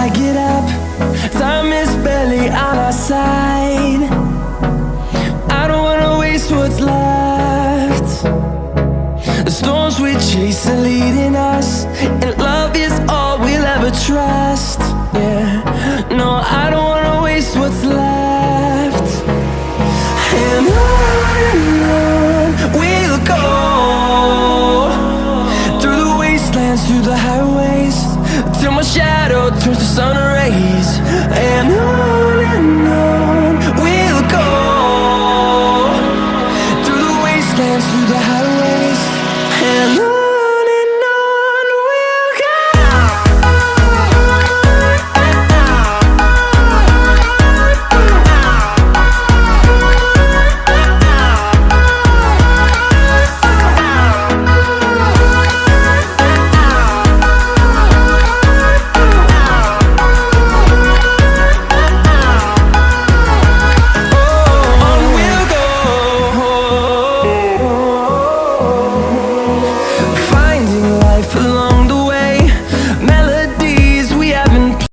I get up, time is barely on our side. I don't wanna waste what's left. The storms we chase are leading us, and love is all we'll ever trust. Yeah, no, I don't wanna waste what's left. And on we'll go, through the wastelands, through the highways, till my shadow turns to sun rays. And on